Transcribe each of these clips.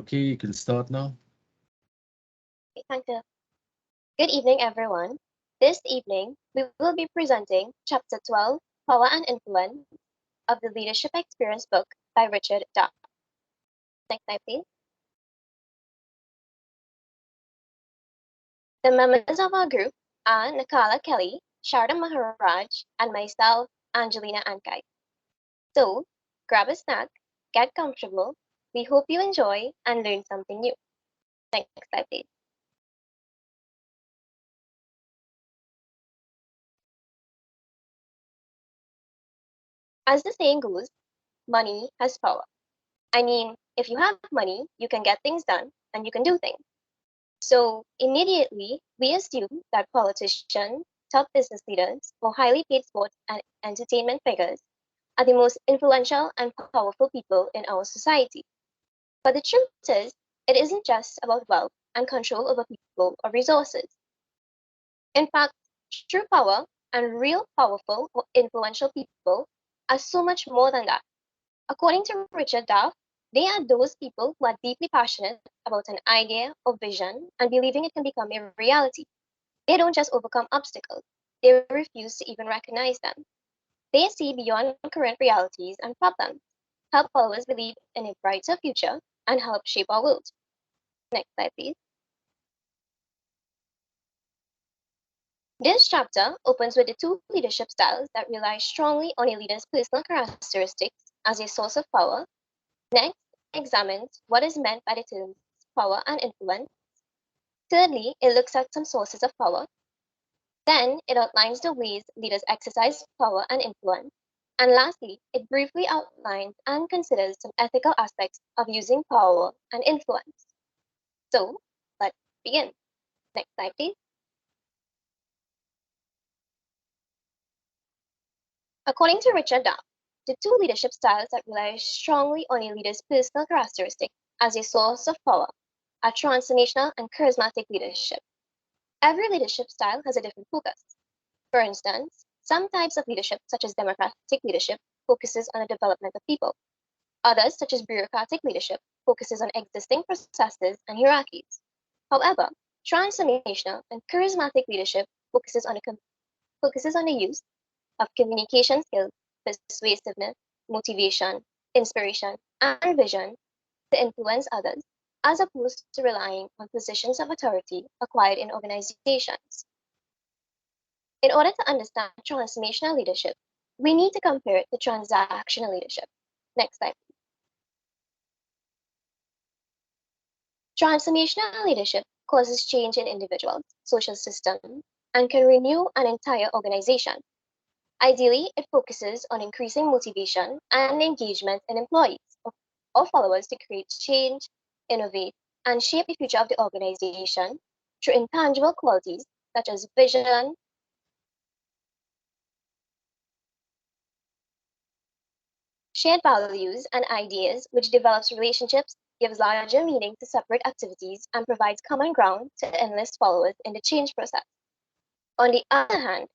Okay, you can start now. Thank you. Good evening, everyone. This evening, we will be presenting Chapter 12, Power and Influence of the Leadership Experience book by Richard DAFT. Next slide, please. The members of our group are Nakala Kelly, Sharda Maharaj, and myself, Angelina Ankai. So, grab a snack, get comfortable. We hope you enjoy and learn something new. Next slide, please. As the saying goes, money has power. I mean, if you have money, you can get things done and you can do things. So immediately, we assume that politicians, top business leaders, or highly paid sports and entertainment figures are the most influential and powerful people in our society. But the truth is, it isn't just about wealth and control over people or resources. In fact, true power and real powerful or influential people are so much more than that. According to Richard Duff, they are those people who are deeply passionate about an idea or vision and believing it can become a reality. They don't just overcome obstacles, they refuse to even recognize them. They see beyond current realities and problems, help followers believe in a brighter future, and help shape our world. Next slide, please. This chapter opens with the two leadership styles that rely strongly on a leader's personal characteristics as a source of power. Next, examines what is meant by the terms power and influence. Thirdly, it looks at some sources of power. Then, it outlines the ways leaders exercise power and influence. And lastly, it briefly outlines and considers some ethical aspects of using power and influence. So, let's begin. Next slide, please. According to Richard Duff, the two leadership styles that rely strongly on a leader's personal characteristics as a source of power are transformational and charismatic leadership. Every leadership style has a different focus. For instance, some types of leadership, such as democratic leadership, focuses on the development of people. Others, such as bureaucratic leadership, focuses on existing processes and hierarchies. However, transformational and charismatic leadership focuses on the use of communication skills, persuasiveness, motivation, inspiration, and vision to influence others, as opposed to relying on positions of authority acquired in organizations. In order to understand transformational leadership, we need to compare it to transactional leadership. Next slide. Transformational leadership causes change in individuals, social systems, and can renew an entire organization. Ideally, it focuses on increasing motivation and engagement in employees or followers to create change, innovate, and shape the future of the organization through intangible qualities such as vision, shared values, and ideas, which develops relationships, gives larger meaning to separate activities, and provides common ground to enlist followers in the change process. On the other hand,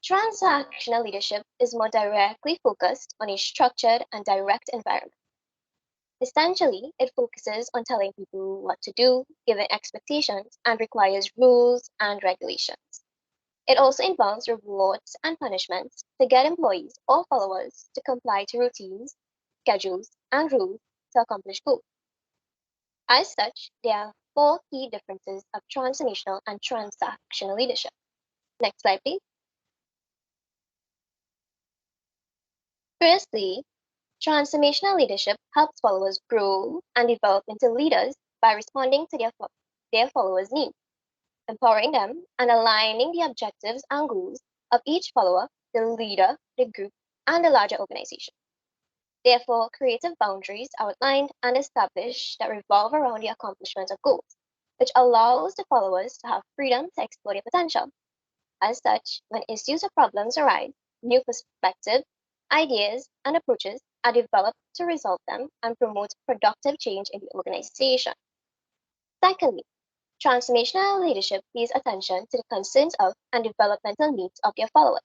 transactional leadership is more directly focused on a structured and direct environment. Essentially, it focuses on telling people what to do, giving expectations, and requires rules and regulations. It also involves rewards and punishments to get employees or followers to comply to routines, schedules, and rules to accomplish goals. As such, there are four key differences of transformational and transactional leadership. Next slide, please. Firstly, transformational leadership helps followers grow and develop into leaders by responding to their followers' needs, empowering them, and aligning the objectives and goals of each follower, the leader, the group, and the larger organization. Therefore, creative boundaries are outlined and established that revolve around the accomplishment of goals, which allows the followers to have freedom to explore their potential. As such, when issues or problems arise, new perspectives, ideas, and approaches are developed to resolve them and promote productive change in the organization. Secondly, transformational leadership pays attention to the concerns of and developmental needs of their followers.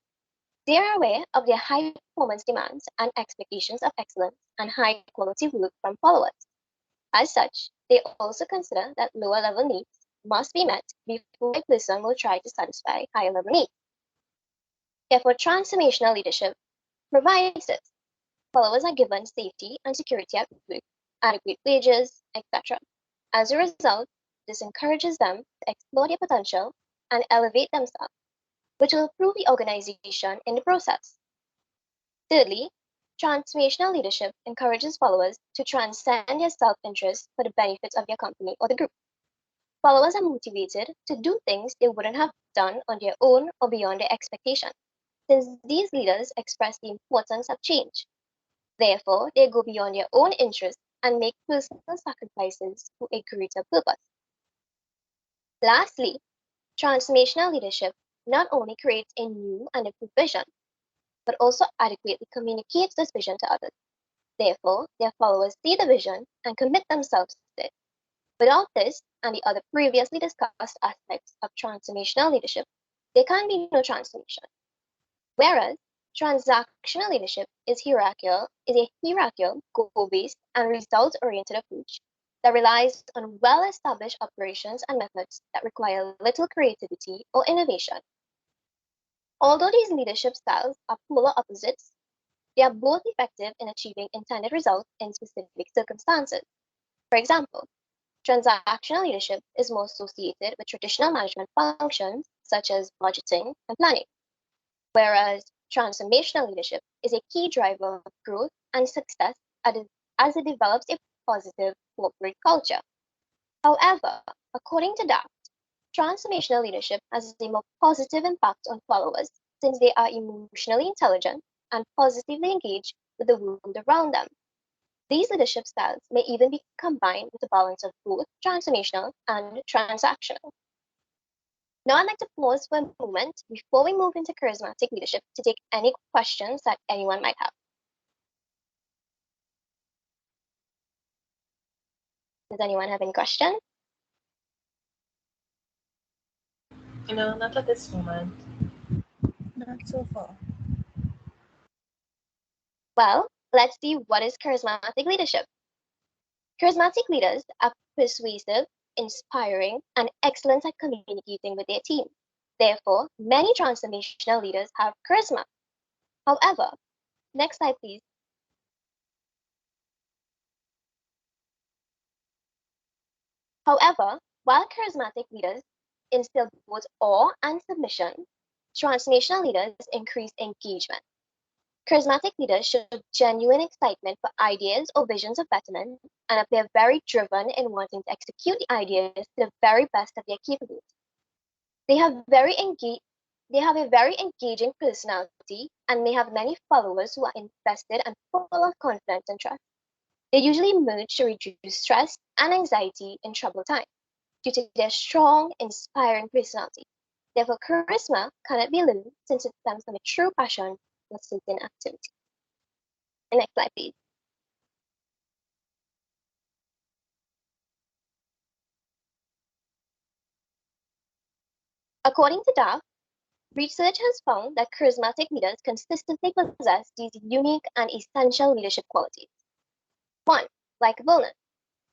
They are aware of their high performance demands and expectations of excellence and high quality work from followers. As such, They also consider that lower level needs must be met before a person will try to satisfy higher level needs. Therefore, transformational leadership provides this. Followers are given safety and security at work, adequate wages, etc. As a result, this encourages them to explore their potential and elevate themselves, which will improve the organization in the process. Thirdly, transformational leadership encourages followers to transcend their self-interest for the benefits of their company or the group. Followers are motivated to do things they wouldn't have done on their own or beyond their expectations, since these leaders express the importance of change. Therefore, they go beyond their own interests and make personal sacrifices for a greater purpose. Lastly, transformational leadership not only creates a new and improved vision, but also adequately communicates this vision to others. Therefore, their followers see the vision and commit themselves to it. Without this and the other previously discussed aspects of transformational leadership, there can be no transformation. Whereas transactional leadership is a hierarchical, goal-based, and result-oriented approach that relies on well-established operations and methods that require little creativity or innovation. Although these leadership styles are polar opposites, they are both effective in achieving intended results in specific circumstances. For example, transactional leadership is more associated with traditional management functions such as budgeting and planning, whereas transformational leadership is a key driver of growth and success as it develops a positive corporate culture. However, according to DAFT, transformational leadership has a more positive impact on followers since they are emotionally intelligent and positively engaged with the world around them. These leadership styles may even be combined with a balance of both transformational and transactional. Now I'd like to pause for a moment before we move into charismatic leadership to take any questions that anyone might have. Does anyone have any questions? No, not at this moment. Not so far. Well, let's see what is charismatic leadership. Charismatic leaders are persuasive, inspiring, and excellent at communicating with their team. Therefore, many transformational leaders have charisma. However, next slide, please. However, while charismatic leaders instill both awe and submission, transformational leaders increase engagement. Charismatic leaders show genuine excitement for ideas or visions of betterment and appear very driven in wanting to execute the ideas to the very best of their capability. They have a very engaging personality and may have many followers who are invested and full of confidence and trust. They usually merge to reduce stress and anxiety in troubled times due to their strong, inspiring personality. Therefore, charisma cannot be learned since it stems from a true passion for certain activity. The next slide, please. According to DAFT, research has found that charismatic leaders consistently possess these unique and essential leadership qualities. 1. Likeableness.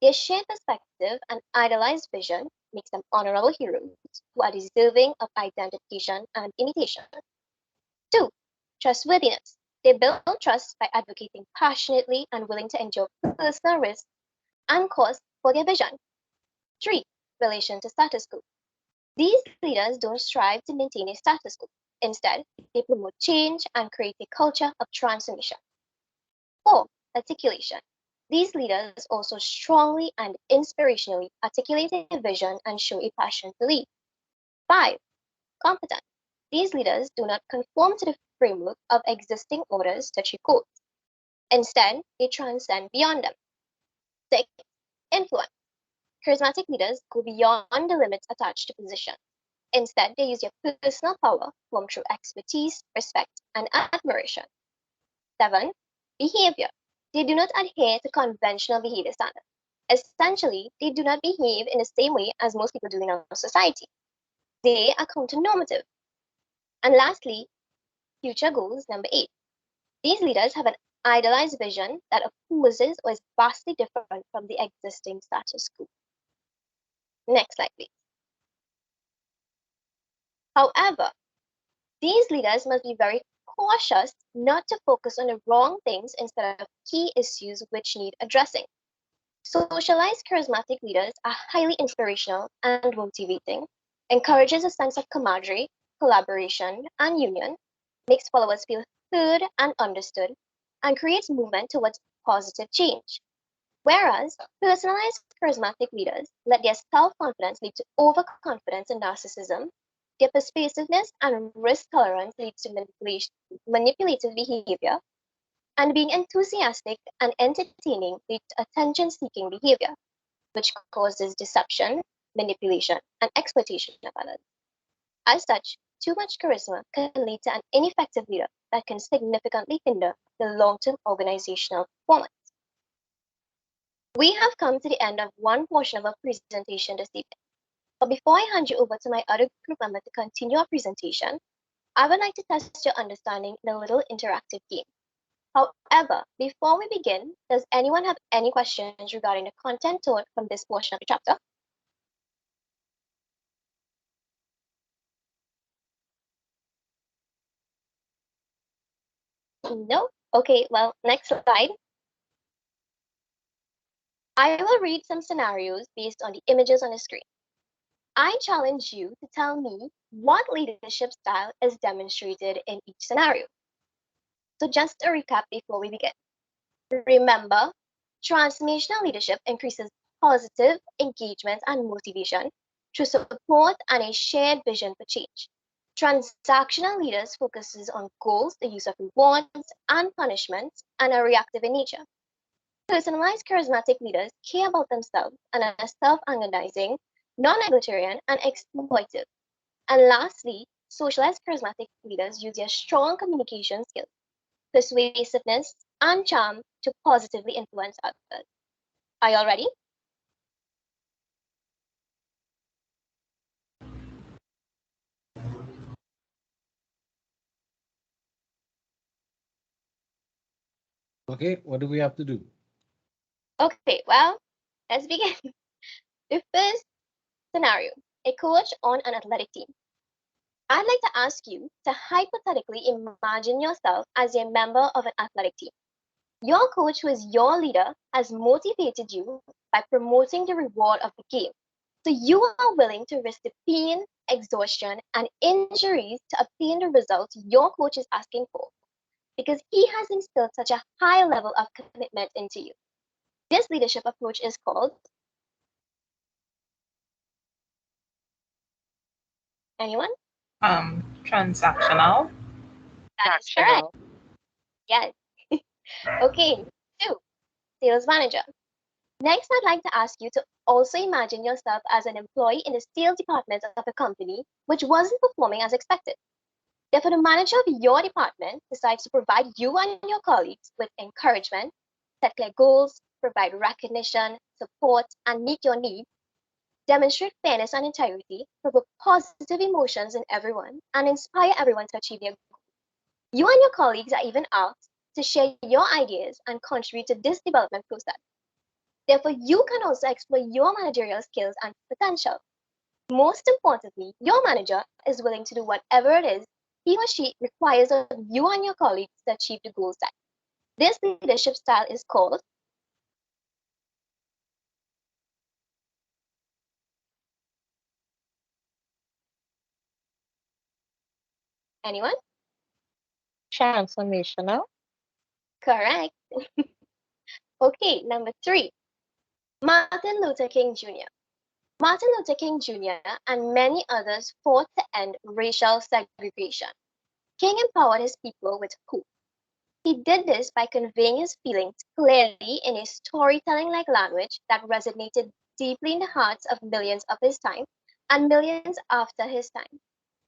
Their shared perspective and idealized vision makes them honorable heroes who are deserving of identification and imitation. 2. Trustworthiness. They build trust by advocating passionately and willing to endure personal risks and costs for their vision. 3. Relation to status quo. These leaders don't strive to maintain a status quo. Instead, they promote change and create a culture of transformation. 4. Articulation. These leaders also strongly and inspirationally articulate a vision and show a passion to lead. 5. Competence. These leaders do not conform to the framework of existing orders such as codes. Instead, they transcend beyond them. 6. Influence. Charismatic leaders go beyond the limits attached to position. Instead, they use their personal power formed through expertise, respect, and admiration. 7. Behavior. They do not adhere to conventional behavior standards. Essentially, they do not behave in the same way as most people do in our society. They are counter-normative. And lastly, future goals, number 8. These leaders have an idealized vision that opposes or is vastly different from the existing status quo. Next slide, please. However, these leaders must be very cautious not to focus on the wrong things instead of key issues which need addressing. Socialized charismatic leaders are highly inspirational and motivating, encourages a sense of camaraderie, collaboration, and union, makes followers feel heard and understood, and creates movement towards positive change. Whereas personalized charismatic leaders let their self-confidence lead to overconfidence and narcissism, their persuasiveness and risk tolerance leads to manipulative behavior, and being enthusiastic and entertaining leads to attention-seeking behavior, which causes deception, manipulation, and exploitation of others. As such, too much charisma can lead to an ineffective leader that can significantly hinder the long-term organizational performance. We have come to the end of one portion of our presentation this evening. But before I hand you over to my other group member to continue our presentation, I would like to test your understanding in a little interactive game. However, before we begin, does anyone have any questions regarding the content taught from this portion of the chapter? No? Okay, well, next slide. I will read some scenarios based on the images on the screen. I challenge you to tell me what leadership style is demonstrated in each scenario. So just a recap before we begin. Remember, transformational leadership increases positive engagement and motivation through support and a shared vision for change. Transactional leaders focuses on goals, the use of rewards and punishments, and are reactive in nature. Personalized charismatic leaders care about themselves and are self-aggrandizing, non-egalitarian, and exploitive. And lastly, socialized charismatic leaders use their strong communication skills, persuasiveness, and charm to positively influence others. Are you all ready? Okay, what do we have to do? Okay, well, let's begin. The first scenario, a coach on an athletic team. I'd like to ask you to hypothetically imagine yourself as a member of an athletic team. Your coach, who is your leader, has motivated you by promoting the reward of the game. So you are willing to risk the pain, exhaustion, and injuries to obtain the results your coach is asking for because he has instilled such a high level of commitment into you. This leadership approach is called, anyone? Transactional. That is correct. Yes. Okay, 2, sales manager. Next, I'd like to ask you to also imagine yourself as an employee in the sales department of a company which wasn't performing as expected. Therefore, the manager of your department decides to provide you and your colleagues with encouragement, set clear goals, provide recognition, support, and meet your needs, demonstrate fairness and integrity, provoke positive emotions in everyone, and inspire everyone to achieve their goals. You and your colleagues are even asked to share your ideas and contribute to this development process. Therefore, you can also explore your managerial skills and potential. Most importantly, your manager is willing to do whatever it is he or she requires of you and your colleagues to achieve the goal set. This leadership style is called, anyone? Transformational. Correct. Okay, number 3, Martin Luther King Jr. Martin Luther King Jr. and many others fought to end racial segregation. King empowered his people with hope. He did this by conveying his feelings clearly in a storytelling-like language that resonated deeply in the hearts of millions of his time and millions after his time.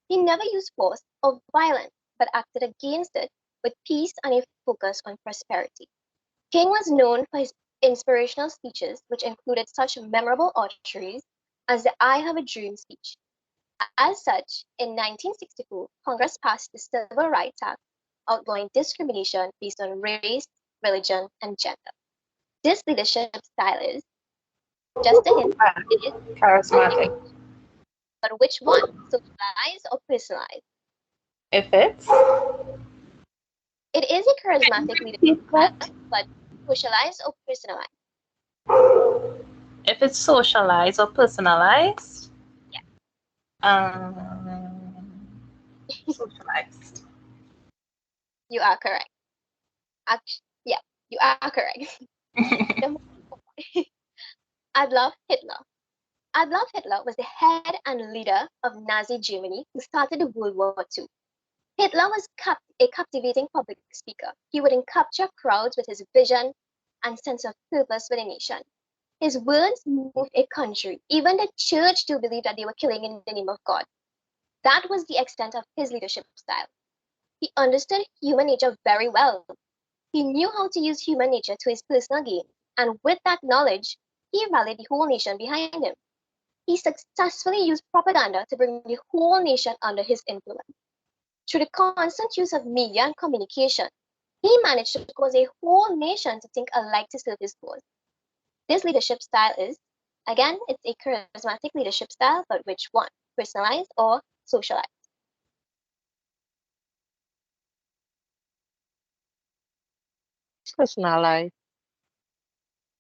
He never used force or violence, but acted against it with peace and a focus on prosperity. King was known for his inspirational speeches, which included such memorable arteries as the I Have a Dream speech. As such, in 1964, Congress passed the Civil Rights Act, outlawing discrimination based on race, religion, and gender. This leadership style is, just a hint, it is, Charismatic. but which one? Socialized or personalized? If it's It is a charismatic leadership style, but socialized or personalized? if it's socialized or personalized, Yeah. socialized. You are correct. Yeah, you are correct. Number 4. Adolf Hitler. Adolf Hitler was the head and leader of Nazi Germany who started the World War II. Hitler was a captivating public speaker. He would capture crowds with his vision and sense of purpose for the nation. His words moved a country. Even the church too believed that they were killing in the name of God. That was the extent of his leadership style. He understood human nature very well. He knew how to use human nature to his personal gain, and with that knowledge, he rallied the whole nation behind him. He successfully used propaganda to bring the whole nation under his influence. Through the constant use of media and communication, he managed to cause a whole nation to think alike to serve his cause. This leadership style is, again, it's a charismatic leadership style, but which one? Personalized or socialized? Personalized.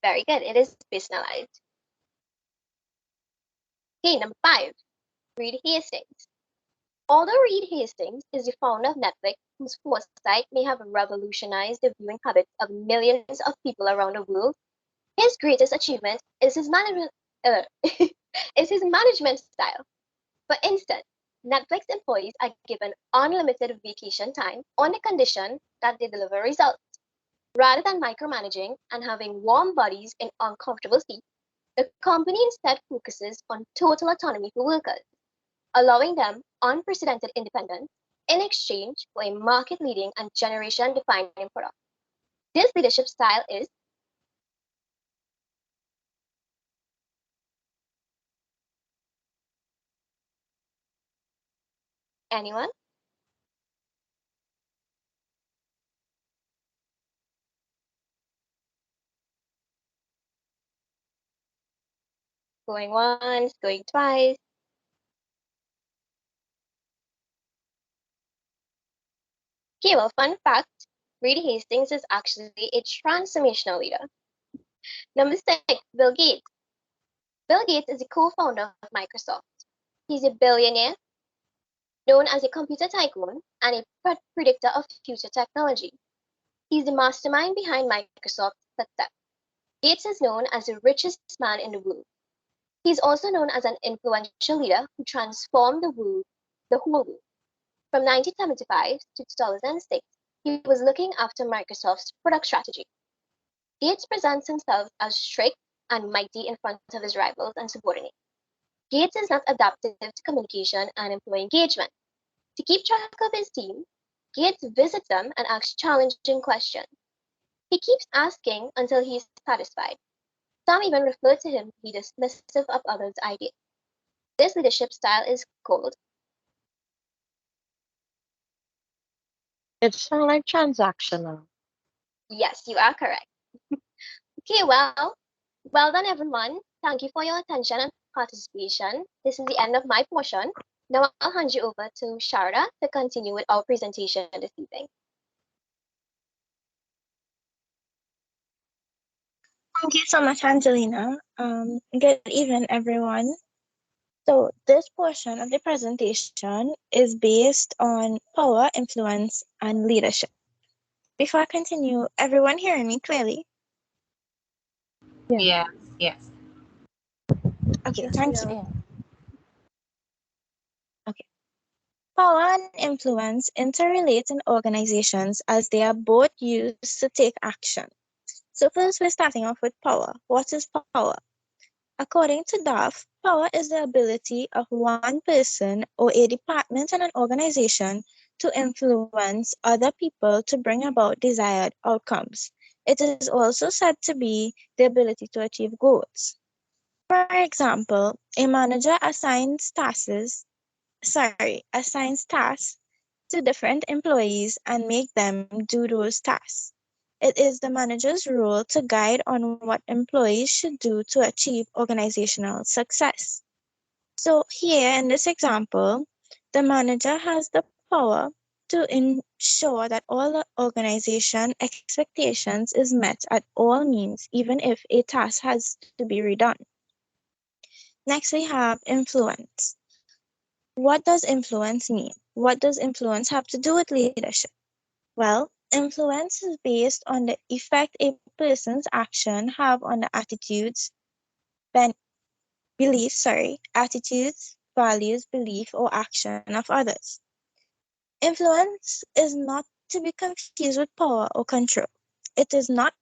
Very good. It is personalized. Okay, number 5, Reed Hastings. Although Reed Hastings is the founder of Netflix, whose foresight may have revolutionized the viewing habits of millions of people around the world, his greatest achievement is his management is his management style. For instance, Netflix employees are given unlimited vacation time on the condition that they deliver results. Rather than micromanaging and having warm bodies in uncomfortable seats, the company instead focuses on total autonomy for workers, allowing them unprecedented independence in exchange for a market-leading and generation-defining product. This leadership style is anyone? Going once, going twice. Okay, well, fun fact, Reed Hastings is actually a transformational leader. Number 6, Bill Gates. Bill Gates is the co-founder of Microsoft. He's a billionaire, known as a computer tycoon and a predictor of future technology. He's the mastermind behind Microsoft's success. Gates is known as the richest man in the world. He's also known as an influential leader who transformed the whole world. From 1975 to 2006, he was looking after Microsoft's product strategy. Gates presents himself as strict and mighty in front of his rivals and subordinates. Gates is not adaptive to communication and employee engagement. To keep track of his team, Gates visits them and asks challenging questions. He keeps asking until he is satisfied. Some even refer to him to be dismissive of others' ideas. This leadership style is called, It sounds like transactional. yes, you are correct. Okay, well done, everyone. Thank you for your attention and participation. This is the end of my portion. Now I'll hand you over to Sharda to continue with our presentation this evening. Thank you so much, Angelina. Good evening, everyone. So this portion of the presentation is based on power, influence, and leadership. Before I continue, everyone hearing me clearly? Yes, yes. Okay, Yes, thank we you. are. Okay. Power and influence interrelate in organizations as they are both used to take action. So first, we're starting off with power. What is power? According to DAFT, power is the ability of one person or a department in an organization to influence other people to bring about desired outcomes. It is also said to be the ability to achieve goals. For example, a manager assigns tasks to different employees and make them do those tasks. It is the manager's role to guide on what employees should do to achieve organizational success. So here in this example, the manager has the power to ensure that all the organization expectations is met at all means, even if a task has to be redone. Next, we have influence. What does influence mean? What does influence have to do with leadership? Well, influence is based on the effect a person's action have on the attitudes, values, belief, or action of others. Influence is not to be confused with power or control. It is not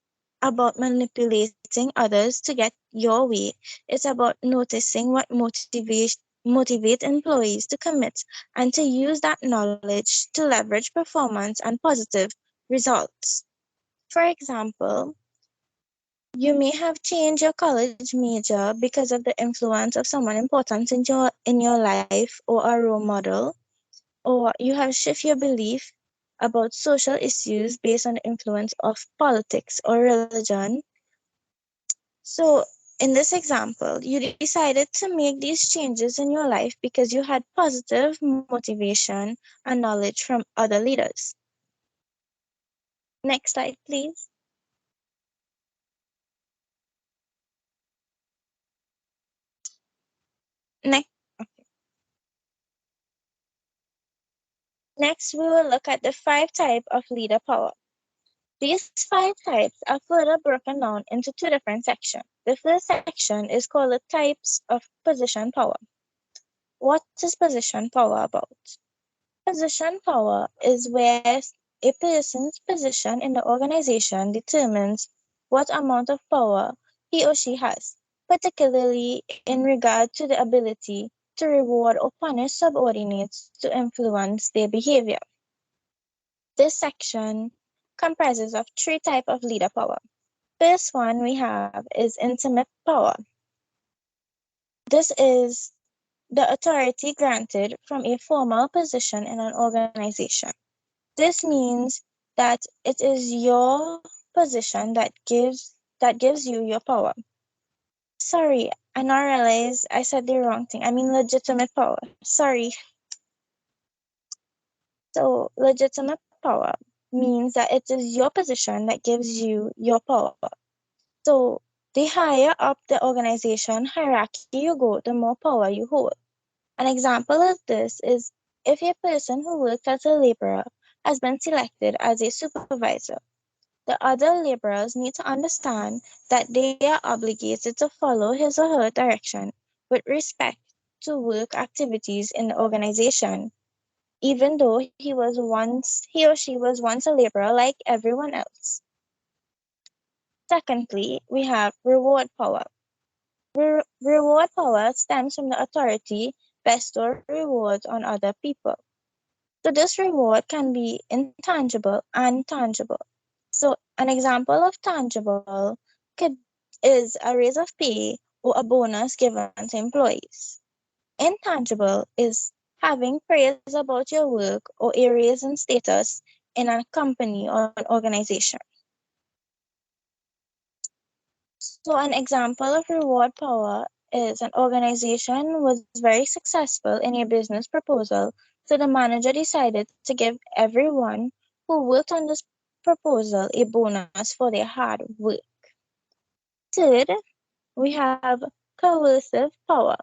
about manipulating others to get your way. It's about noticing what motivate employees to commit and to use that knowledge to leverage performance and positive results. For example, you may have changed your college major because of the influence of someone important in your life or a role model, or you have shifted your belief about social issues based on the influence of politics or religion. So, in this example, you decided to make these changes in your life because you had positive motivation and knowledge from other leaders. Next slide, please. Next, next, we will look at the 5 types of leader power. These 5 types are further broken down into 2 different sections. The first section is called the types of position power. What is position power about? Position power is where a person's position in the organization determines what amount of power he or she has, particularly in regard to the ability to reward or punish subordinates to influence their behavior. This section comprises of 3 types of leader power. First one we have is intimate power. This is the authority granted from a formal position in an organization. This means that it is your position that gives you your power. Sorry, I now realize I said the wrong thing. I mean legitimate power. Sorry. So legitimate power means that it is your position that gives you your power. So the higher up the organization hierarchy you go, the more power you hold. An example of this is if a person who works as a laborer has been selected as a supervisor. The other laborers need to understand that they are obligated to follow his or her direction with respect to work activities in the organization, even though he or she was once a laborer like everyone else. Secondly, we have reward power. Reward power stems from the authority bestow rewards on other people. So this reward can be intangible and tangible. So an example of tangible is a raise of pay or a bonus given to employees. Intangible is having praise about your work or a raise in status in a company or an organization. So an example of reward power is an organization was very successful in a business proposal, so the manager decided to give everyone who worked on this proposal a bonus for their hard work. Third, we have coercive power.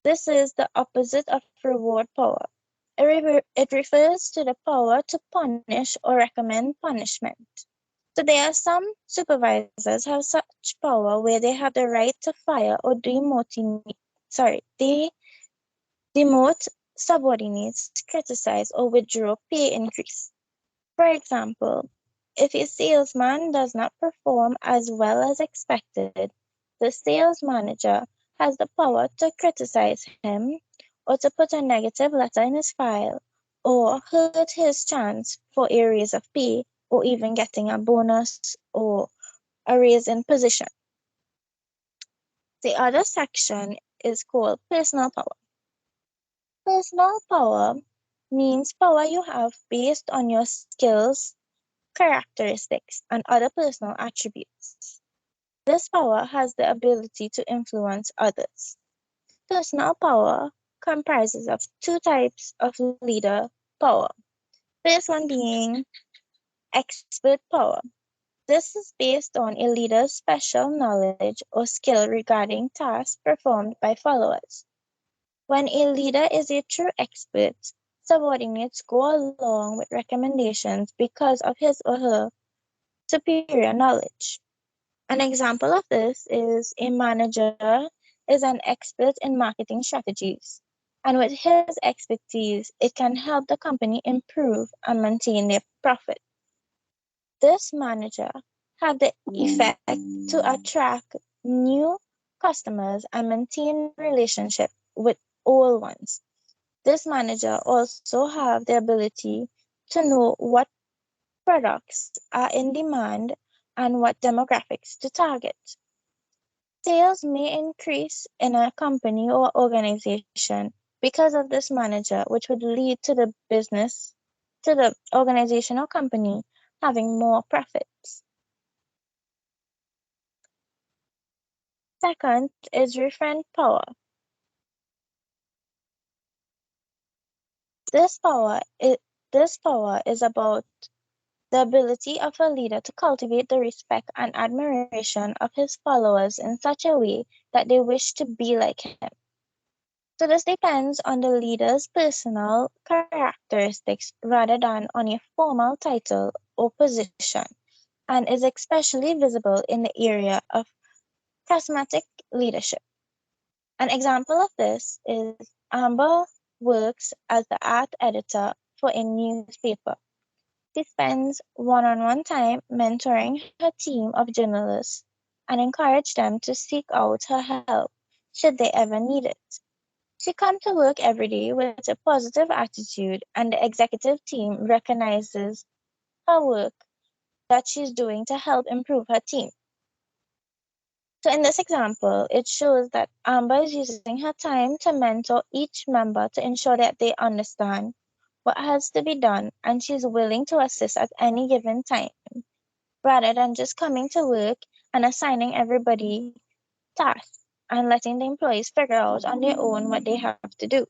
This is the opposite of reward power. It refers to the power to punish or recommend punishment. So there are some supervisors have such power where they have the right to fire or they demote subordinates, criticize, or withdraw pay increase. For example, if a salesman does not perform as well as expected, the sales manager has the power to criticize him or to put a negative letter in his file or hurt his chance for a raise of pay or even getting a bonus or a raise in position. The other section is called personal power. Personal power means power you have based on your skills characteristics, and other personal attributes. This power has the ability to influence others. Personal power comprises of two types of leader power. First one being expert power. This is based on a leader's special knowledge or skill regarding tasks performed by followers. When a leader is a true expert, subordinates go along with recommendations because of his or her superior knowledge. An example of this is a manager is an expert in marketing strategies, and with his expertise, it can help the company improve and maintain their profit. This manager have the effect to attract new customers and maintain relationship with old ones. This manager also have the ability to know what products are in demand and what demographics to target. Sales may increase in a company or organization because of this manager, which would lead to the organization or company having more profits. Second is referent power. This power is, this power is about the ability of a leader to cultivate the respect and admiration of his followers in such a way that they wish to be like him. So this depends on the leader's personal characteristics rather than on a formal title or position, and is especially visible in the area of charismatic leadership. An example of this is Amber works as the art editor for a newspaper. She spends one-on-one time mentoring her team of journalists and encourage them to seek out her help should they ever need it. She comes to work every day with a positive attitude, and the executive team recognizes her work that she's doing to help improve her team. So in this example, it shows that Amber is using her time to mentor each member to ensure that they understand what has to be done, and she's willing to assist at any given time, rather than just coming to work and assigning everybody tasks and letting the employees figure out on their own what they have to do.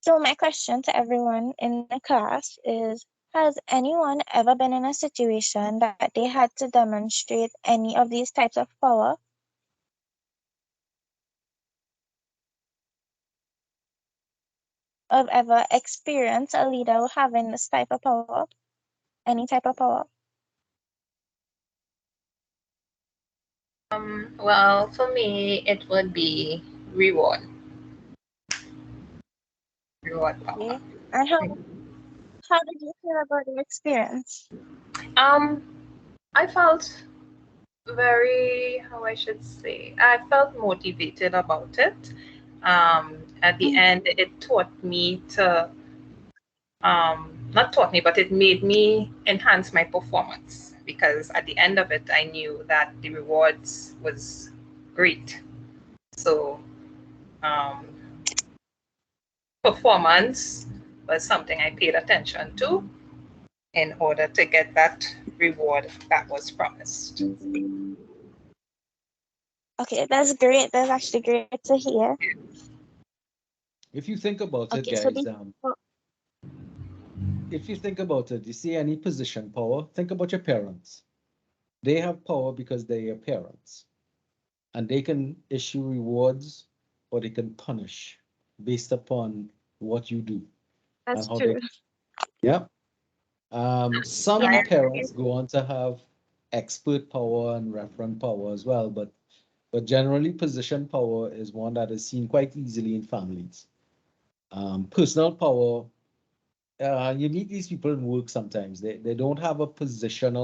So my question to everyone in the class is, has anyone ever been in a situation that they had to demonstrate any of these types of power? Or ever experienced a leader having this type of power? Any type of power? Well, for me, it would be reward. Reward power. Okay. And how did you feel about the experience? I felt very, how I should say, I felt motivated about it. At the end, it taught me to, not taught me, but it made me enhance my performance, because at the end of it, I knew that the rewards was great. So, um, performance was something I paid attention to in order to get that reward that was promised. Okay, that's great. That's actually great to hear. If you think about it, Okay, so guys, if you think about it, you see any position power, think about your parents. They have power because they're your parents, and they can issue rewards or they can punish based upon what you do and that's how true. they. Yeah. Some Yeah. parents go on to have expert power and referent power as well, but generally position power is one that is seen quite easily in families. Personal power, you meet these people in work sometimes. They don't have a position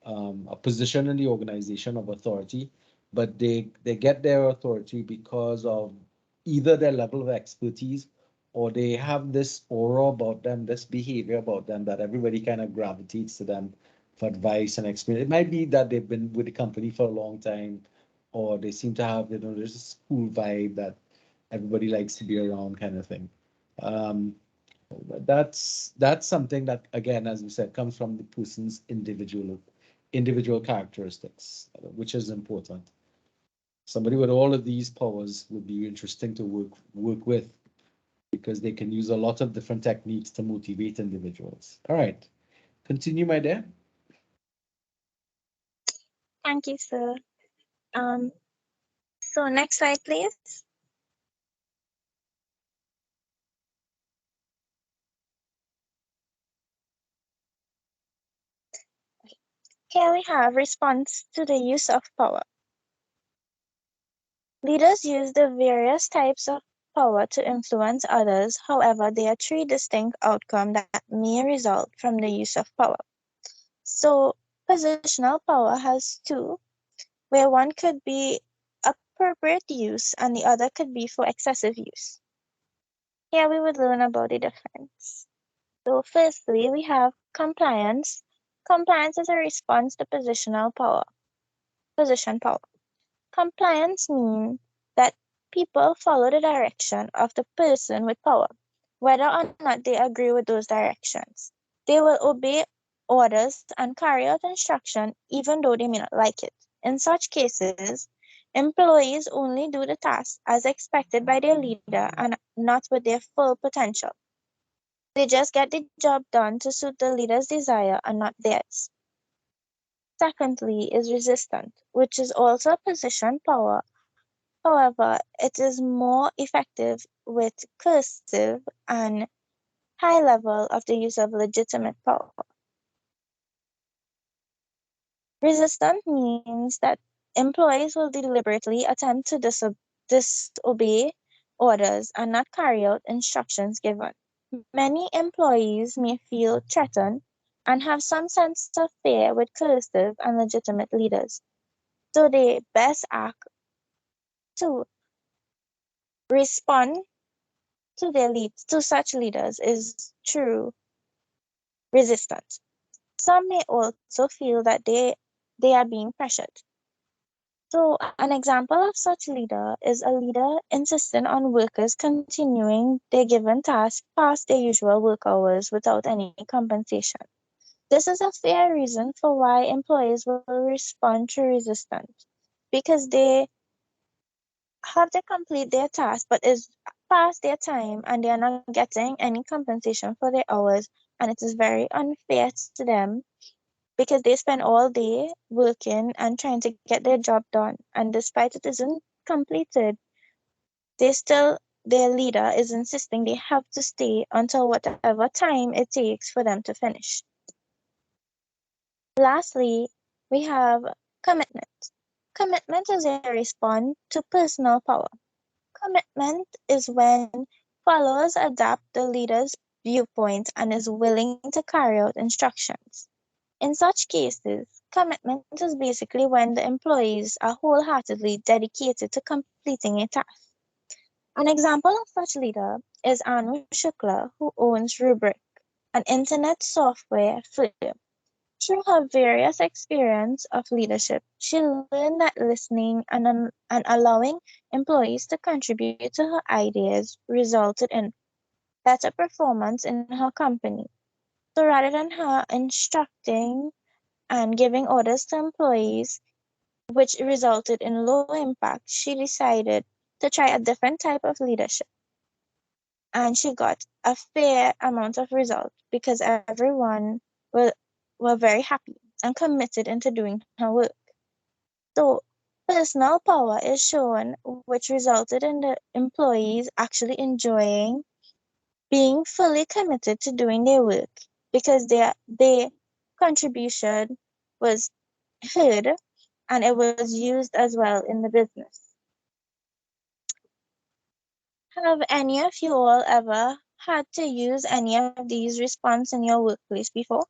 in the organization of authority, but they get their authority because of either their level of expertise or they have this aura about them, this behavior about them that everybody kind of gravitates to them for advice and experience. It might be that they've been with the company for a long time, or they seem to have, there's a school vibe that everybody likes to be around kind of thing. Um, that's something that, again, as we said, comes from the person's individual characteristics, which is important. Somebody with all of these powers would be interesting to work with because they can use a lot of different techniques to motivate individuals. All right, continue, my dear. Thank you, sir. Um, so next slide, please. Here we have response to the use of power. Leaders use the various types of power to influence others. However, there are three distinct outcomes that may result from the use of power. So, positional power has two, where one could be appropriate use and the other could be for excessive use. Here we would learn about the difference. So, firstly, we have compliance. Compliance is a response to positional power. Position power. Compliance means that people follow the direction of the person with power, whether or not they agree with those directions. They will obey orders and carry out instruction even though they may not like it. In such cases, employees only do the task as expected by their leader and not with their full potential. They just get the job done to suit the leader's desire and not theirs. Secondly is resistant, which is also a position power. However, it is more effective with coercive and high level of the use of legitimate power. Resistant means that employees will deliberately attempt to disobey orders and not carry out instructions given. Many employees may feel threatened and have some sense of fear with coercive and legitimate leaders. So they best act to respond to their leads to such leaders is through resistance. Some may also feel that they are being pressured. So an example of such leader is a leader insisting on workers continuing their given task past their usual work hours without any compensation. This is a fair reason for why employees will respond to resistance because they have to complete their task but is past their time and they are not getting any compensation for their hours, and it is very unfair to them because they spend all day working and trying to get their job done, and despite it isn't completed, their leader is insisting they have to stay until whatever time it takes for them to finish. Lastly, we have commitment. Commitment is a response to personal power. Commitment is when followers adapt the leader's viewpoint and is willing to carry out instructions. In such cases, commitment is basically when the employees are wholeheartedly dedicated to completing a task. An example of such leader is Anu Shukla, who owns Rubrik, an internet software firm. Through her various experience of leadership, she learned that listening and allowing employees to contribute to her ideas resulted in better performance in her company. So rather than her instructing and giving orders to employees, which resulted in low impact, she decided to try a different type of leadership. And she got a fair amount of results because everyone were very happy and committed into doing her work. So personal power is shown, which resulted in the employees actually enjoying being fully committed to doing their work because their contribution was heard and it was used as well in the business. Have any of you all ever had to use any of these response in your workplace before?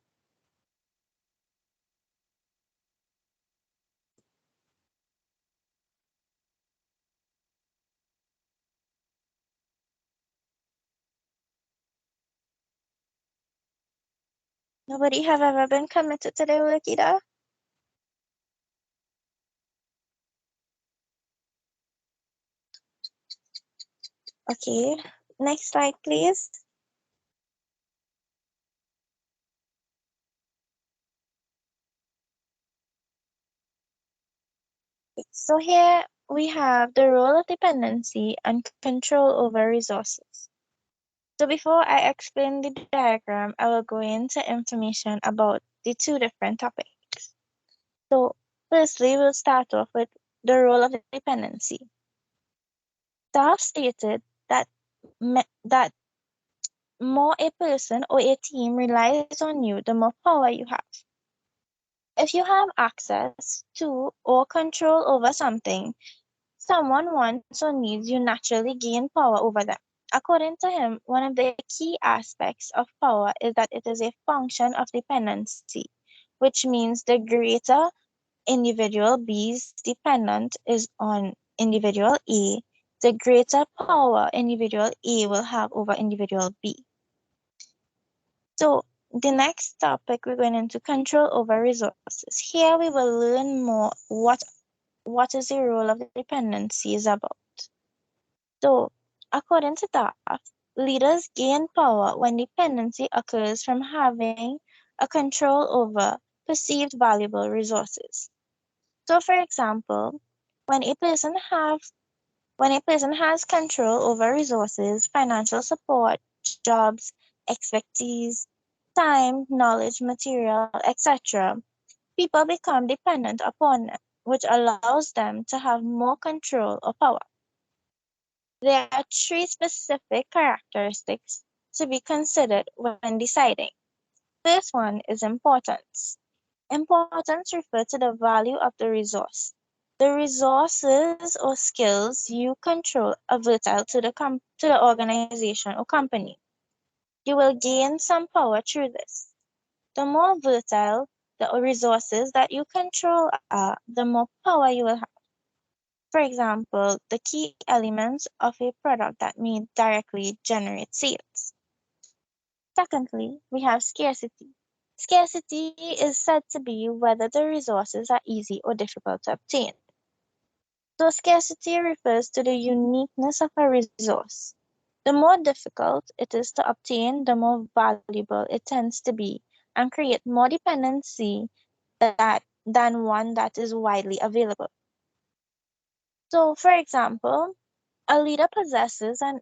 Nobody have ever been committed to their work either? Okay, next slide, please. So here we have the role of dependency and control over resources. So before I explain the diagram, I will go into information about the two different topics. So firstly, we'll start off with the role of dependency. DAFT stated that that more a person or a team relies on you, the more power you have. If you have access to or control over something someone wants or needs, you naturally gain power over them. According to him, one of the key aspects of power is that it is a function of dependency, which means the greater individual B's dependent is on individual A, the greater power individual A will have over individual B. So the next topic we're going into control over resources. Here we will learn more what is the role of dependency is about. So according to that, leaders gain power when dependency occurs from having a control over perceived valuable resources. So for example, when a person have when a person has control over resources, financial support, jobs, expertise, time, knowledge, material, etc., people become dependent upon them, which allows them to have more control or power. There are three specific characteristics to be considered when deciding. First one is importance. Importance refers to the value of the resource. The resources or skills you control are vital to the organization or company. You will gain some power through this. The more vital the resources that you control are, the more power you will have. For example, the key elements of a product that may directly generate sales. Secondly, we have scarcity. Scarcity is said to be whether the resources are easy or difficult to obtain. So scarcity refers to the uniqueness of a resource. The more difficult it is to obtain, the more valuable it tends to be and create more dependency than one that is widely available. So for example, a leader possess an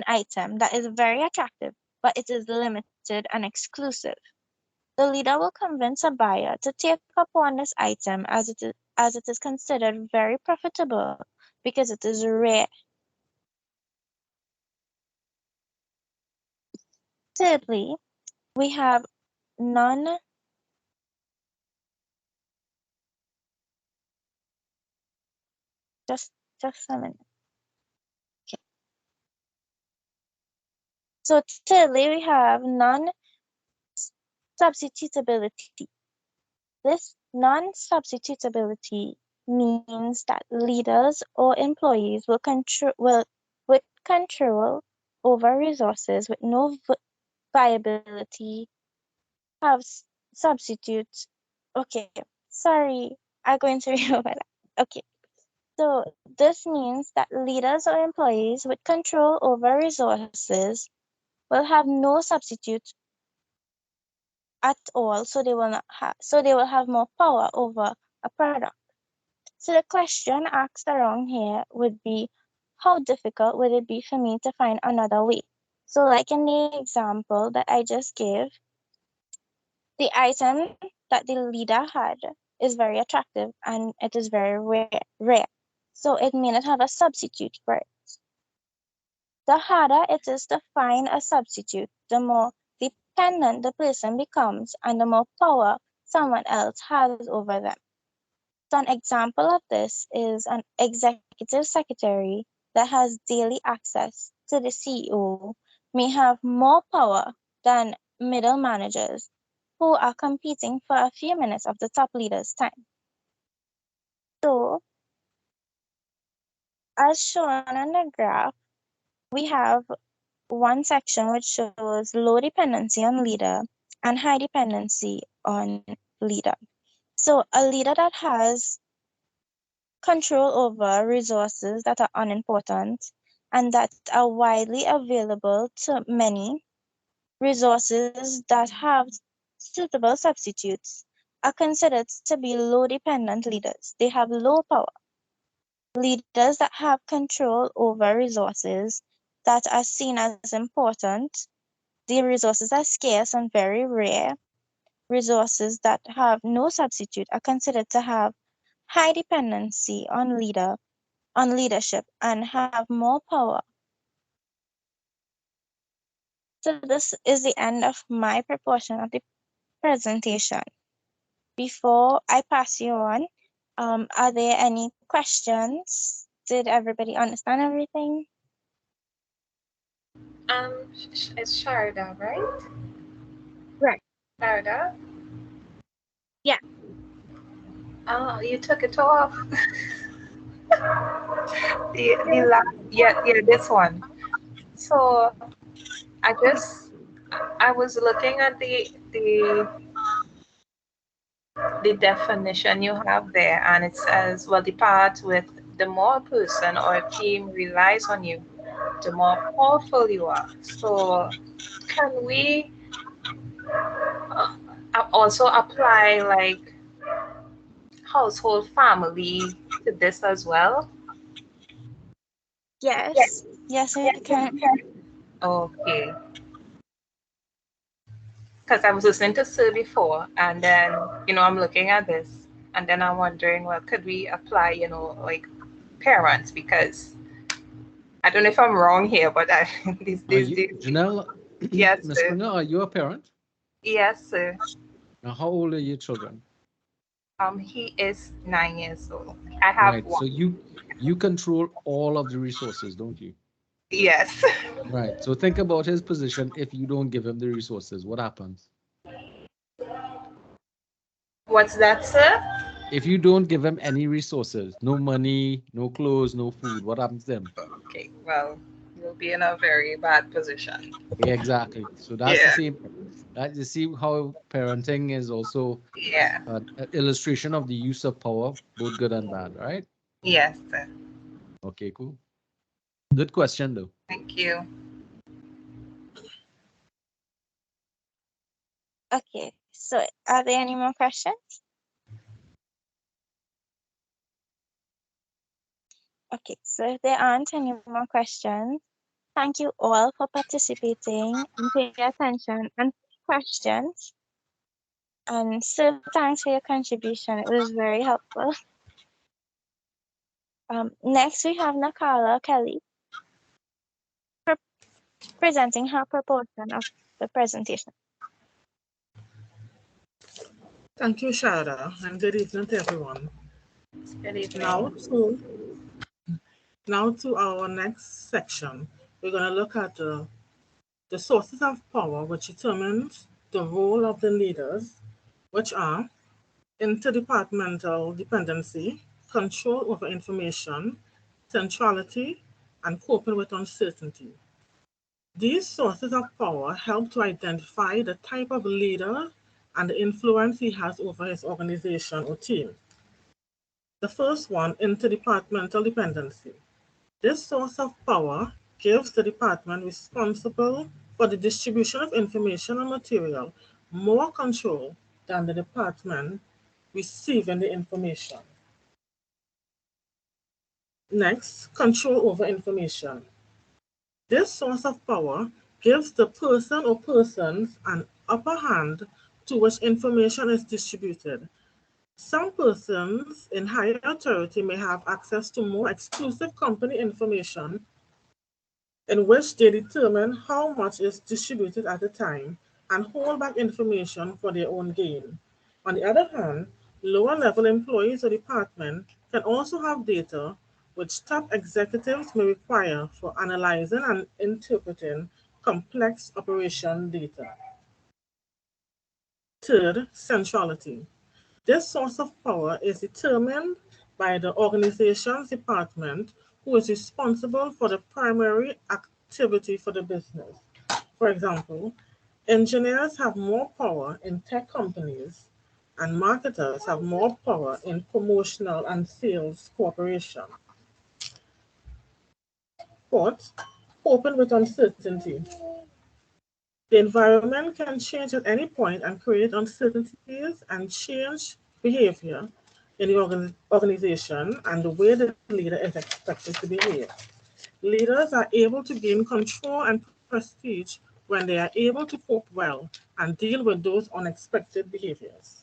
item that is very attractive, but it is limited and exclusive. The leader will convince a buyer to take upon this item as it is considered very profitable because it is rare. Thirdly, we have non just just a minute. Okay. So thirdly, we have non-substitutability. This non-substitutability means that leaders or employees with control over resources with no viability have substitutes. Okay, sorry, I'm going to read over that. Okay, so this means that leaders or employees with control over resources will have no substitute at all, so they will have more power over a product. So the question asked around here would be, how difficult would it be for me to find another way? So like in the example that I just gave, the item that the leader had is very attractive and it is very rare. So it may not have a substitute for it. The harder it is to find a substitute, the more dependent the person becomes and the more power someone else has over them. So an example of this is an executive secretary that has daily access to the CEO may have more power than middle managers who are competing for a few minutes of the top leader's time. So, as shown on the graph, we have one section which shows low dependency on leader and high dependency on leader. So a leader that has control over resources that are unimportant and that are widely available to many. Resources that have suitable substitutes are considered to be low dependent leaders. They have low power. Leaders that have control over resources that are seen as important, the resources are scarce and very rare. Resources that have no substitute are considered to have high dependency on leadership and have more power. So this is the end of my proportion of the presentation. Before I pass you on, are there any questions? Did everybody understand everything? It's Sharda, right? Right. Sharda? Yeah. Oh, you took it off. The last, yeah, this one. So I was looking at the definition you have there, and it says, well, the part with the more a person or a team relies on you, the more powerful you are. So can we uh, also apply like household family to this as well? Yes. Yes, I can. Okay. Because I was listening to Sir before, and then, I'm looking at this, and then I'm wondering, well, could we apply, like parents? Because I don't know if I'm wrong here, but Janelle, yes, Ms. sir. Springer, are you a parent? Yes, sir. Now, how old are your children? He is 9 years old. I have Right. So one. you control all of the resources, don't you? Yes. Right. So think about his position if you don't give him the resources. What happens? What's that, sir? If you don't give him any resources, no money, no clothes, no food, what happens to him? Okay, well, you'll be in a very bad position. Yeah, exactly. So that's the Yeah. same. That you see how parenting is also Yeah. an illustration of the use of power, both good and bad, right? Yes, sir. Okay, cool. Good question, though. Thank you. Okay. So are there any more questions? Okay. So if there aren't any more questions, thank you all for participating and for your attention and questions. And so thanks for your contribution. It was very helpful. Next, we have Nakala Kelly presenting her proportion of the presentation. Thank you, Shara, and good evening to everyone. Good evening. Now to our next section. We're going to look at the sources of power which determines the role of the leaders, which are interdepartmental dependency, control over information, centrality, and coping with uncertainty. These sources of power help to identify the type of leader and the influence he has over his organization or team. The first one, interdepartmental dependency. This source of power gives the department responsible for the distribution of information and material more control than the department receiving the information. Next, control over information. This source of power gives the person or persons an upper hand to which information is distributed. Some persons in higher authority may have access to more exclusive company information in which they determine how much is distributed at a time and hold back information for their own gain. On the other hand, lower level employees or department can also have data which top executives may require for analyzing and interpreting complex operation data. Third, centrality. This source of power is determined by the organization's department who is responsible for the primary activity for the business. For example, engineers have more power in tech companies and marketers have more power in promotional and sales cooperation. Fourth, coping with uncertainty. The environment can change at any point and create uncertainties and change behavior in the organization and the way the leader is expected to behave. Leaders are able to gain control and prestige when they are able to cope well and deal with those unexpected behaviors.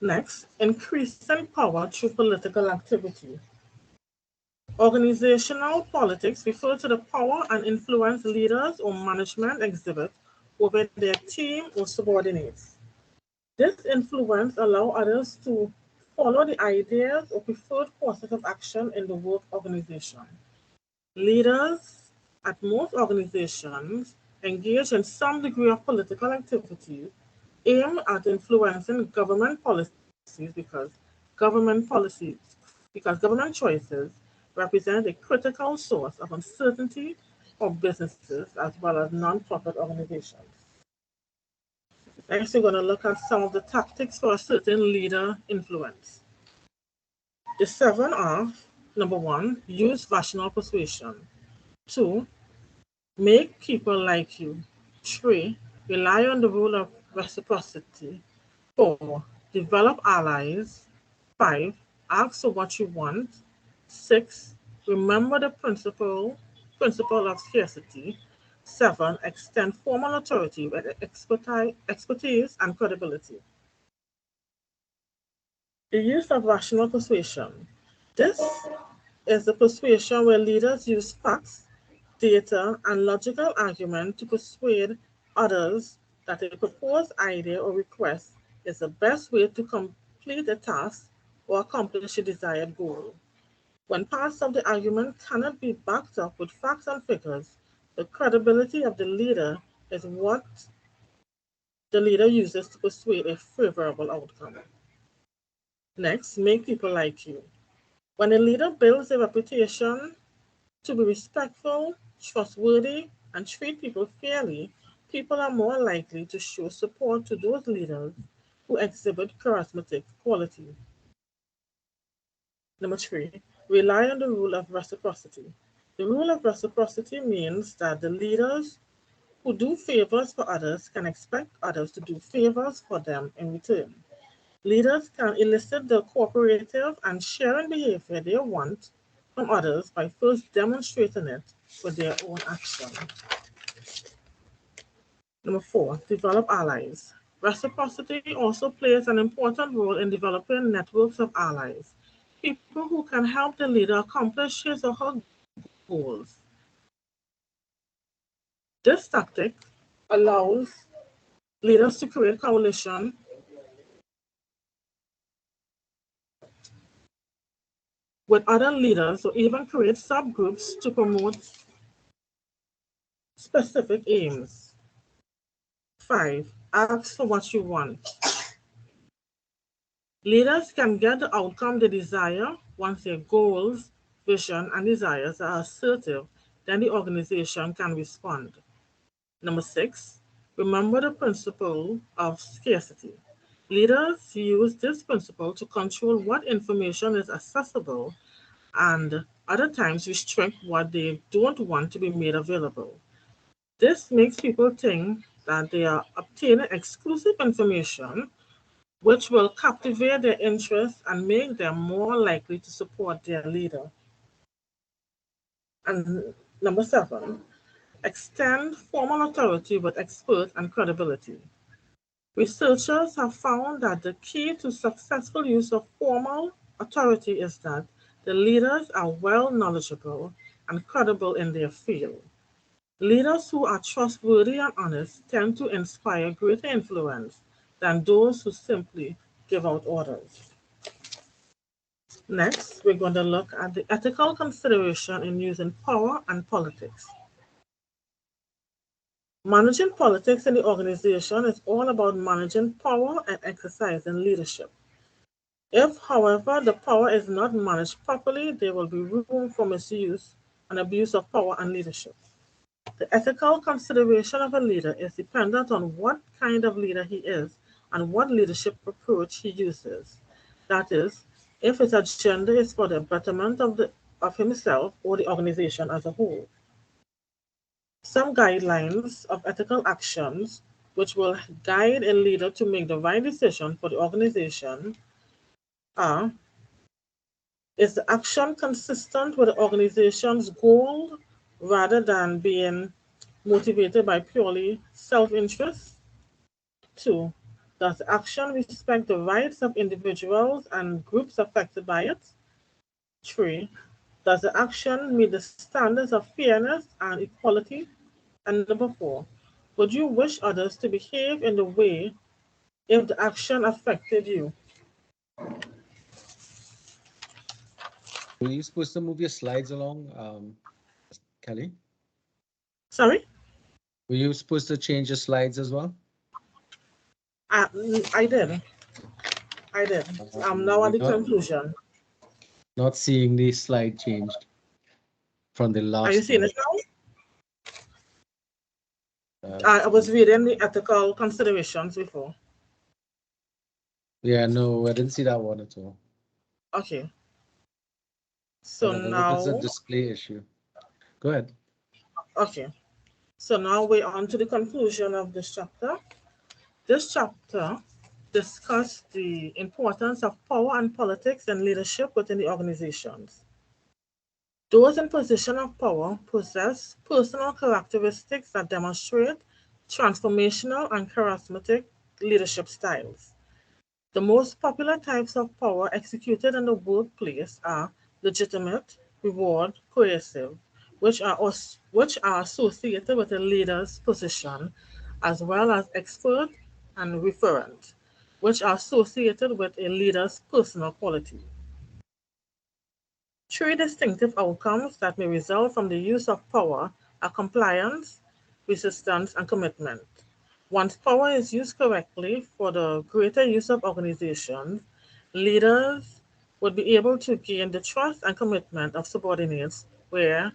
Next, increasing power through political activity. Organizational politics refer to the power and influence leaders or management exhibit over their team or subordinates. This influence allows others to follow the ideas or preferred courses of action in the work organization. Leaders at most organizations engage in some degree of political activity aimed at influencing government policies because government choices represent a critical source of uncertainty for businesses as well as non-profit organizations. Next, we're going to look at some of the tactics for a certain leader influence. The 7 are: number 1, use rational persuasion. 2, make people like you. 3, rely on the rule of reciprocity. 4, develop allies. 5, ask for what you want. 6, remember the principle of scarcity. 7, extend formal authority with expertise and credibility. The use of rational persuasion. This is the persuasion where leaders use facts, data, and logical argument to persuade others that a proposed idea or request is the best way to complete a task or accomplish a desired goal. When parts of the argument cannot be backed up with facts and figures, the credibility of the leader is what the leader uses to persuade a favorable outcome. Next, make people like you. When a leader builds a reputation to be respectful, trustworthy, and treat people fairly, people are more likely to show support to those leaders who exhibit charismatic quality. Number 3, rely on the rule of reciprocity. The rule of reciprocity means that the leaders who do favors for others can expect others to do favors for them in return. Leaders can elicit the cooperative and sharing behavior they want from others by first demonstrating it with their own action. Number 4, develop allies. Reciprocity also plays an important role in developing networks of allies, people who can help the leader accomplish his or her goals. This tactic allows leaders to create coalition with other leaders or even create subgroups to promote specific aims. 5, ask for what you want. Leaders can get the outcome they desire once their goals, vision, and desires are assertive, then the organization can respond. Number 6, remember the principle of scarcity. Leaders use this principle to control what information is accessible and other times restrict what they don't want to be made available. This makes people think that they are obtaining exclusive information which will captivate their interest and make them more likely to support their leader. And number 7, extend formal authority with expert and credibility. Researchers have found that the key to successful use of formal authority is that the leaders are well knowledgeable and credible in their field. Leaders who are trustworthy and honest tend to inspire greater influence than those who simply give out orders. Next, we're going to look at the ethical consideration in using power and politics. Managing politics in the organization is all about managing power and exercising leadership. If, however, the power is not managed properly, there will be room for misuse and abuse of power and leadership. The ethical consideration of a leader is dependent on what kind of leader he is and what leadership approach he uses. That is, if his agenda is for the betterment of himself or the organization as a whole. Some guidelines of ethical actions which will guide a leader to make the right decision for the organization are: is the action consistent with the organization's goal rather than being motivated by purely self-interest? 2. Does the action respect the rights of individuals and groups affected by it? 3. Does the action meet the standards of fairness and equality? And number 4, would you wish others to behave in the way if the action affected you? Were you supposed to move your slides along, Kelly? Sorry? Were you supposed to change your slides as well? I did. I did. I'm now at We're the conclusion. not seeing the slide changed from the Are you last seeing one. it now? Uh, I was reading the ethical considerations before. yeah, no, I didn't see that one at all. Okay. So I don't know if it's a now, display issue. Go ahead. okay. So now we're on to the conclusion of this chapter. This chapter discussed the importance of power and politics and leadership within the organizations. Those in position of power possess personal characteristics that demonstrate transformational and charismatic leadership styles. The most popular types of power executed in the workplace are legitimate, reward, coercive, which are associated with a leader's position, as well as expert and referent, which are associated with a leader's personal quality. Three distinctive outcomes that may result from the use of power are compliance, resistance, and commitment. Once power is used correctly for the greater use of organizations, leaders would be able to gain the trust and commitment of subordinates where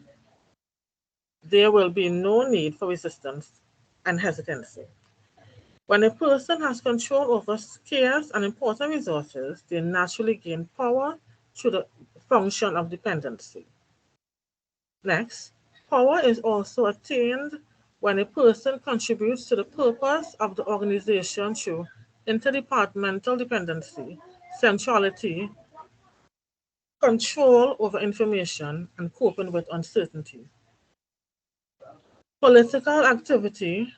there will be no need for resistance and hesitancy. When a person has control over scarce and important resources, they naturally gain power through the function of dependency. Next, power is also attained when a person contributes to the purpose of the organization through interdepartmental dependency, centrality, control over information, and coping with uncertainty. Political activities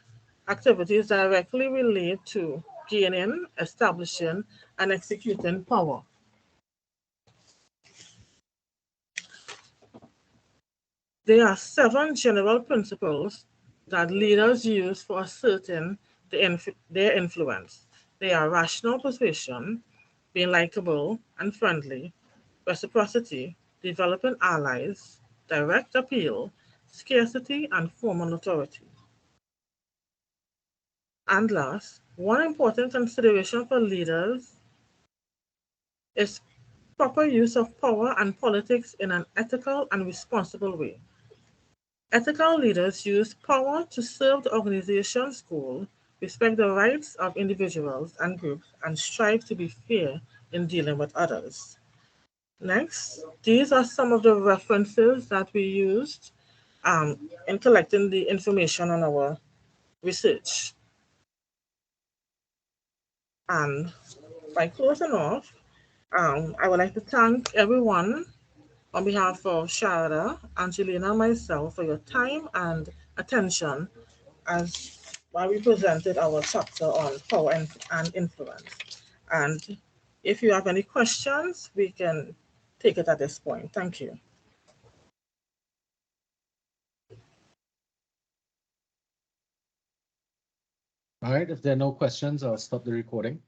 directly relate to gaining, establishing, and executing power. There are 7 general principles that leaders use for asserting their influence. They are rational persuasion, being likable and friendly, reciprocity, developing allies, direct appeal, scarcity, and formal authority. And last, one important consideration for leaders is proper use of power and politics in an ethical and responsible way. Ethical leaders use power to serve the organization's goal, respect the rights of individuals and groups, and strive to be fair in dealing with others. Next, these are some of the references that we used in collecting the information on our research. And by closing off, I would like to thank everyone on behalf of Sharada, Angelina, and myself for your time and attention as while we presented our chapter on power and influence. And if you have any questions, we can take it at this point. Thank you. All right, if there are no questions, I'll stop the recording.